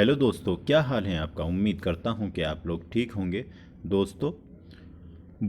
Hello दोस्तों, क्या हाल है आपका। उम्मीद करता हूँ कि आप लोग ठीक होंगे। दोस्तों,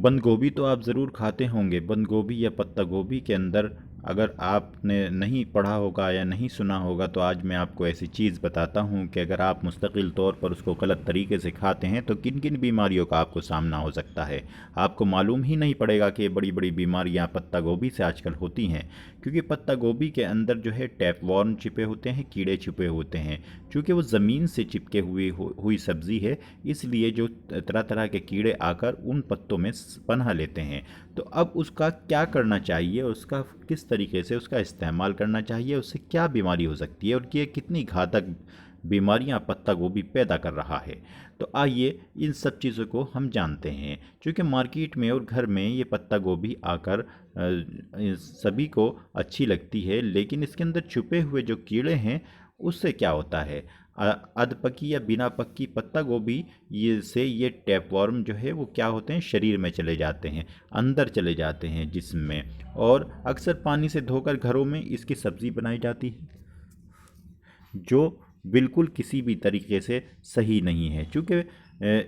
बंद गोभी तो आप ज़रूर खाते होंगे। बंद गोभी या पत्ता गोभी के अंदर अगर आपने नहीं पढ़ा होगा या नहीं सुना होगा तो आज मैं आपको ऐसी चीज़ बताता हूँ कि अगर आप मुस्तकिल तौर पर उसको गलत तरीके से खाते हैं तो किन किन बीमारियों का आपको सामना हो सकता है। आपको मालूम ही नहीं पड़ेगा कि ये बड़ी बड़ी बीमारियाँ पत्ता गोभी से आजकल होती हैं, क्योंकि पत्ता गोभी के अंदर जो है टैपवॉर्म छिपे होते हैं, कीड़े छिपे होते हैं। चूँकि वो ज़मीन से चिपके हुई सब्ज़ी है, इसलिए जो तरह तरह के कीड़े आकर उन पत्तों में पनह लेते हैं। तो अब उसका क्या करना चाहिए, उसका किस तरीके से उसका इस्तेमाल करना चाहिए, उससे क्या बीमारी हो सकती है और ये कितनी घातक बीमारियां पत्ता गोभी पैदा कर रहा है। तो आइए इन सब चीज़ों को हम जानते हैं। क्योंकि मार्केट में और घर में ये पत्ता गोभी आकर सभी को अच्छी लगती है, लेकिन इसके अंदर छुपे हुए जो कीड़े हैं उससे क्या होता है। अधपकी या बिना पक्की पत्ता गोभी ये टैपवर्म जो है वो क्या होते हैं, शरीर में चले जाते हैं, अंदर चले जाते हैं जिस्म में, और अक्सर पानी से धोकर घरों में इसकी सब्ज़ी बनाई जाती है, जो बिल्कुल किसी भी तरीके से सही नहीं है। चूँकि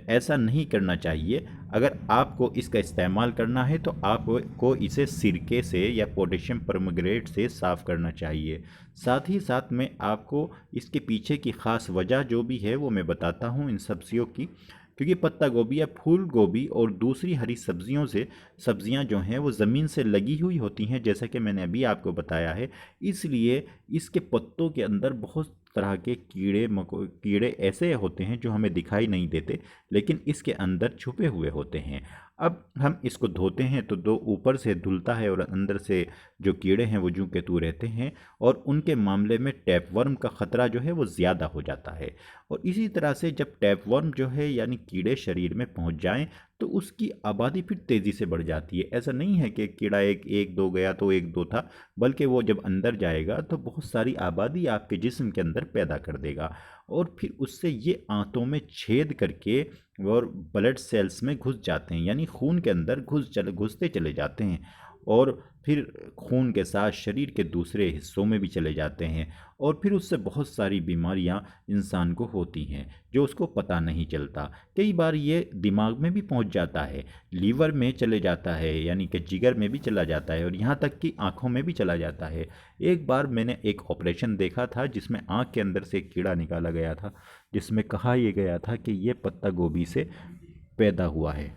ऐसा नहीं करना चाहिए। अगर आपको इसका इस्तेमाल करना है तो आपको इसे सिरके से या पोटेशियम परमंगनेट से साफ़ करना चाहिए। साथ ही साथ में आपको इसके पीछे की ख़ास वजह जो भी है वो मैं बताता हूँ इन सब्जियों की। क्योंकि पत्ता गोभी या फूल गोभी और दूसरी हरी सब्जियों से सब्जियां जो हैं वो ज़मीन से लगी हुई होती हैं, जैसा कि मैंने अभी आपको बताया है। इसलिए इसके पत्तों के अंदर बहुत तरह के कीड़े ऐसे होते हैं जो हमें दिखाई नहीं देते, लेकिन इसके अंदर छुपे हुए होते हैं। अब हम इसको धोते हैं तो दो ऊपर से धुलता है और अंदर से जो कीड़े हैं वो जूं के तू रहते हैं, और उनके मामले में टैपवर्म का ख़तरा जो है वो ज़्यादा हो जाता है। और इसी तरह से जब टैपवर्म जो है यानी कीड़े शरीर में पहुंच जाएं तो उसकी आबादी फिर तेज़ी से बढ़ जाती है। ऐसा नहीं है कि कीड़ा एक एक दो गया तो एक दो था, बल्कि वो जब अंदर जाएगा तो बहुत सारी आबादी आपके जिस्म के अंदर पैदा कर देगा, और फिर उससे ये आंतों में छेद करके और ब्लड सेल्स में घुस जाते हैं, यानी खून के अंदर घुसते चले जाते हैं, और फिर खून के साथ शरीर के दूसरे हिस्सों में भी चले जाते हैं, और फिर उससे बहुत सारी बीमारियां इंसान को होती हैं जो उसको पता नहीं चलता। कई बार ये दिमाग में भी पहुंच जाता है, लीवर में चले जाता है, यानी कि जिगर में भी चला जाता है, और यहाँ तक कि आँखों में भी चला जाता है। एक बार मैंने एक ऑपरेशन देखा था जिसमें आँख के अंदर से एक कीड़ा निकाला गया था, जिसमें कहा यह गया था कि ये पत्ता गोभी से पैदा हुआ है।